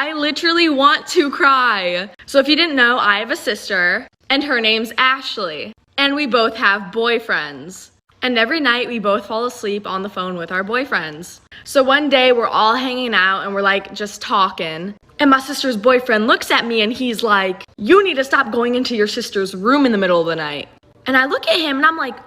I literally want to cry. So if you didn't know, I have a sister, and her name's Ashley. And we both have boyfriends. And every night we both fall asleep on the phone with our boyfriends. So one day we're all hanging out and we're like just talking. And my sister's boyfriend looks at me and he's like, "You need to stop going into your sister's room in the middle of the night." And I look at him and I'm like,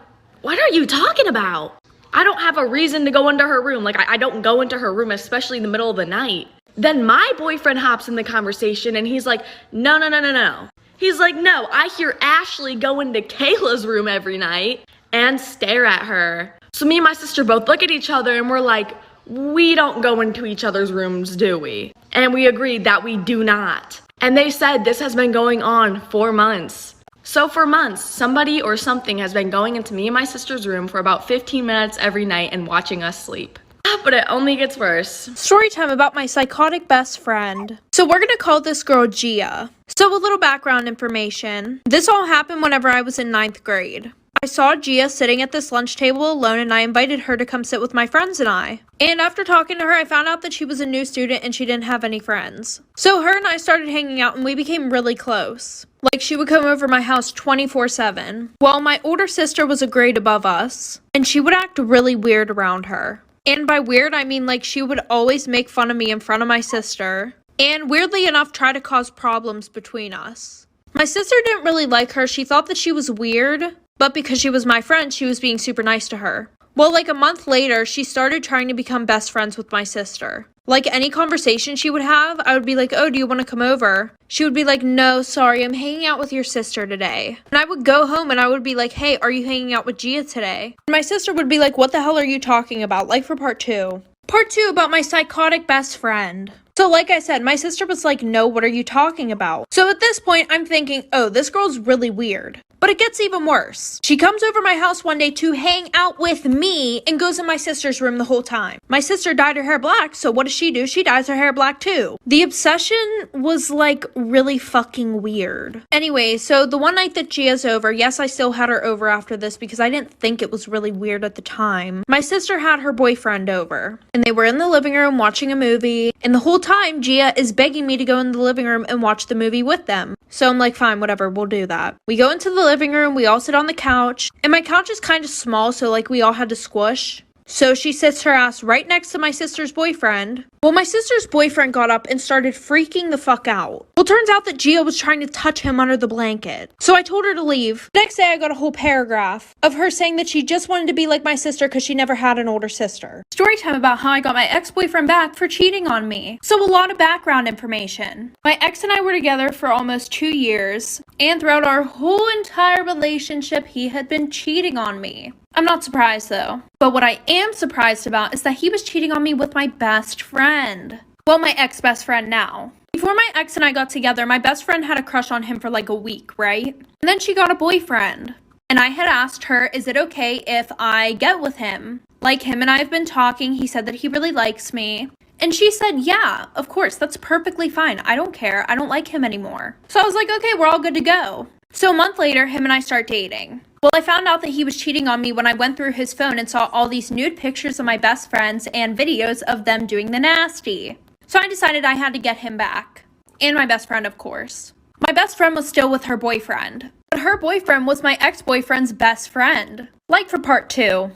"What are you talking about? I don't have a reason to go into her room. Like I don't go into her room, especially in the middle of the night." Then my boyfriend hops in the conversation and he's like, No. He's like, "No, I hear Ashley go into Kayla's room every night and stare at her." So me and my sister both look at each other and we're like, we don't go into each other's rooms, do we? And we agreed that we do not. And they said this has been going on for months. So for months, somebody or something has been going into me and my sister's room for about 15 minutes every night and watching us sleep. But it only gets worse. Story time about my psychotic best friend. So we're gonna call this girl Gia. So a little background information. This all happened whenever I was in 9th grade. I saw Gia sitting at this lunch table alone and I invited her to come sit with my friends and I. And after talking to her, I found out that she was a new student and she didn't have any friends. So her and I started hanging out and we became really close. Like she would come over my house 24/7. Well, my older sister was a grade above us and she would act really weird around her. And by weird, I mean like she would always make fun of me in front of my sister. And weirdly enough, try to cause problems between us. My sister didn't really like her. She thought that she was weird. But because she was my friend, she was being super nice to her. Well, like a month later, she started trying to become best friends with my sister. Like any conversation she would have, I would be like, "Oh, do you want to come over?" She would be like, "No, sorry, I'm hanging out with your sister today." And I would go home and I would be like, "Hey, are you hanging out with Gia today?" And my sister would be like, "What the hell are you talking about?" Like for part 2. Part 2 about my psychotic best friend. So like I said, my sister was like, "No, what are you talking about?" So at this point, I'm thinking, oh, this girl's really weird. But it gets even worse. She comes over my house one day to hang out with me and goes in my sister's room the whole time. My sister dyed her hair black, so what does she do? She dyes her hair black too. The obsession was like really fucking weird. Anyway, so the one night that Gia's over, yes, I still had her over after this because I didn't think it was really weird at the time. My sister had her boyfriend over and they were in the living room watching a movie, and the whole time Gia is begging me to go in the living room and watch the movie with them. So I'm like, fine, whatever, we'll do that. We go into the living room, we all sit on the couch, and my couch is kind of small, so like we all had to squish. So she sits her ass right next to my sister's boyfriend. Well, my sister's boyfriend got up and started freaking the fuck out. Well, turns out that Gia was trying to touch him under the blanket. So I told her to leave. Next day, I got a whole paragraph of her saying that she just wanted to be like my sister because she never had an older sister. Story time about how I got my ex-boyfriend back for cheating on me. So a lot of background information. My ex and I were together for almost 2 years, and throughout our whole entire relationship, he had been cheating on me. I'm not surprised though. But what I am surprised about is that he was cheating on me with my best friend. Well, my ex-best friend now. Before my ex and I got together, my best friend had a crush on him for like a week, right? And then she got a boyfriend. And I had asked her, is it okay if I get with him? Like him and I have been talking, he said that he really likes me. And she said, yeah, of course, that's perfectly fine. I don't care. I don't like him anymore. So I was like, okay, we're all good to go. So a month later, him and I start dating. Well, I found out that he was cheating on me when I went through his phone and saw all these nude pictures of my best friends and videos of them doing the nasty. So I decided I had to get him back. And my best friend, of course. My best friend was still with her boyfriend. But her boyfriend was my ex-boyfriend's best friend. Like for part 2.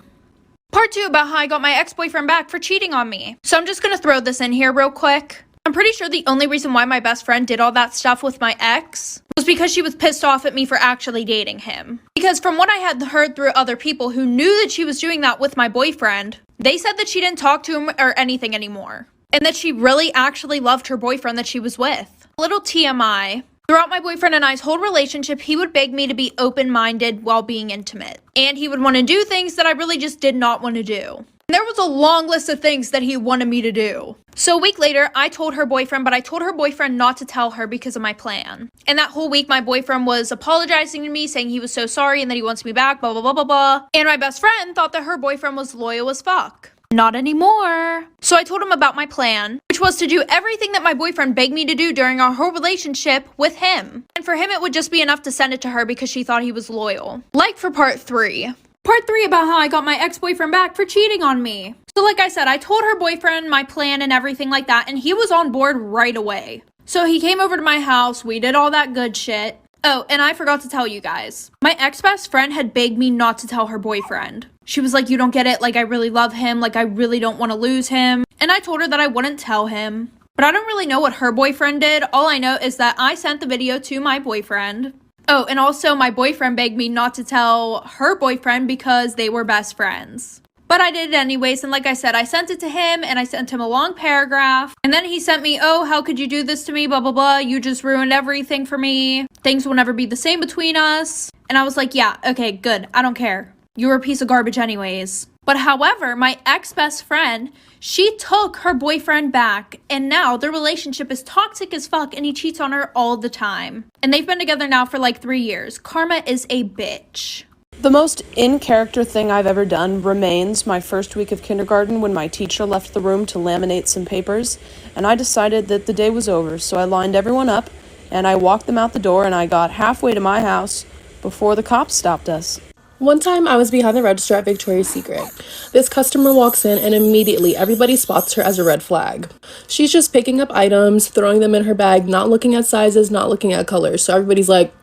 Part 2 about how I got my ex-boyfriend back for cheating on me. So I'm just gonna throw this in here real quick. I'm pretty sure the only reason why my best friend did all that stuff with my ex was because she was pissed off at me for actually dating him. Because from what I had heard through other people who knew that she was doing that with my boyfriend, they said that she didn't talk to him or anything anymore. And that she really actually loved her boyfriend that she was with. A little TMI. Throughout my boyfriend and I's whole relationship, he would beg me to be open-minded while being intimate. And he would want to do things that I really just did not want to do. There was a long list of things that he wanted me to do. So a week later, I told her boyfriend, but I told her boyfriend not to tell her because of my plan. And that whole week, my boyfriend was apologizing to me, saying he was so sorry and that he wants me back, blah, blah, blah, blah, blah. And my best friend thought that her boyfriend was loyal as fuck. Not anymore. So I told him about my plan, which was to do everything that my boyfriend begged me to do during our whole relationship with him. And for him, it would just be enough to send it to her because she thought he was loyal. Like for part 3. Part 3 about how I got my ex-boyfriend back for cheating on me. So like I said, I told her boyfriend my plan and everything like that, and he was on board right away. So he came over to my house, we did all that good shit. Oh, and I forgot to tell you guys. My ex-best friend had begged me not to tell her boyfriend. She was like, you don't get it, like I really love him, like I really don't want to lose him. And I told her that I wouldn't tell him. But I don't really know what her boyfriend did. All I know is that I sent the video to my boyfriend. Oh, and also my boyfriend begged me not to tell her boyfriend because they were best friends. But I did it anyways, and like I said, I sent it to him, and I sent him a long paragraph. And then he sent me, oh, how could you do this to me, blah, blah, blah. You just ruined everything for me. Things will never be the same between us. And I was like, yeah, okay, good. I don't care. You were a piece of garbage anyways. But however, my ex-best friend, she took her boyfriend back, and now their relationship is toxic as fuck, and he cheats on her all the time. And they've been together now for like 3 years. Karma is a bitch. The most in-character thing I've ever done remains my first week of kindergarten when my teacher left the room to laminate some papers, and I decided that the day was over, so I lined everyone up, and I walked them out the door, and I got halfway to my house before the cops stopped us. One time I was behind the register at Victoria's Secret. This customer walks in and immediately everybody spots her as a red flag. She's just picking up items, throwing them in her bag, not looking at sizes, not looking at colors. So everybody's like,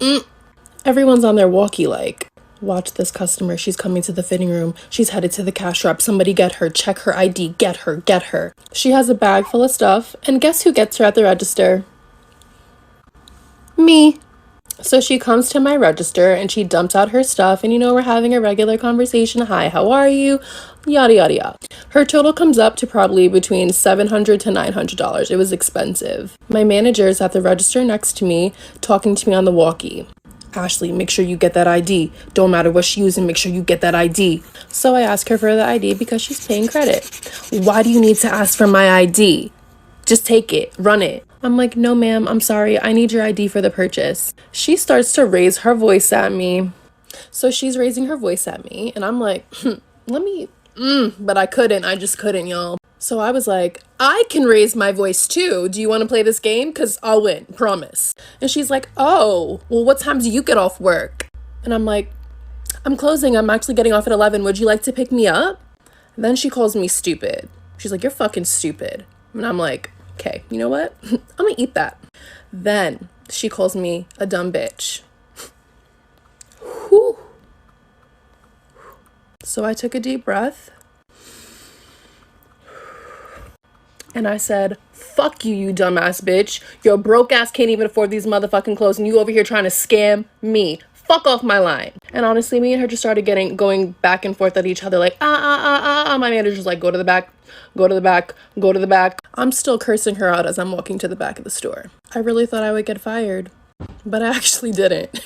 Everyone's on their walkie like, watch this customer. She's coming to the fitting room. She's headed to the cash wrap. Somebody get her. Check her ID. Get her. Get her. She has a bag full of stuff. And guess who gets her at the register? Me. So she comes to my register and she dumps out her stuff, and we're having a regular conversation. Hi, how are you? Yada, yada, yada. Her total comes up to probably between $700 to $900. It was expensive. My manager is at the register next to me, talking to me on the walkie. Ashley, make sure you get that ID. Don't matter what she's using, make sure you get that ID. So I ask her for the ID because she's paying credit. Why do you need to ask for my ID? Just take it, run it. I'm like, no ma'am, I'm sorry, I need your ID for the purchase. She starts to raise her voice at me. So she's raising her voice at me, and I'm like, but I just couldn't, y'all. So I was like, I can raise my voice too. Do you want to play this game? Because I'll win, promise. And she's like, oh, well, what time do you get off work? And I'm like, I'm closing, I'm actually getting off at 11. Would you like to pick me up? And then she calls me stupid. She's like, you're fucking stupid. And I'm like, okay, you know what? I'm gonna eat that. Then she calls me a dumb bitch. Whew. So I took a deep breath. And I said, fuck you, you dumbass bitch. Your broke ass can't even afford these motherfucking clothes, and you over here trying to scam me. Fuck off my line. And honestly, me and her just started going back and forth at each other like, My manager's like, go to the back, go to the back, go to the back. I'm still cursing her out as I'm walking to the back of the store. I really thought I would get fired, but I actually didn't.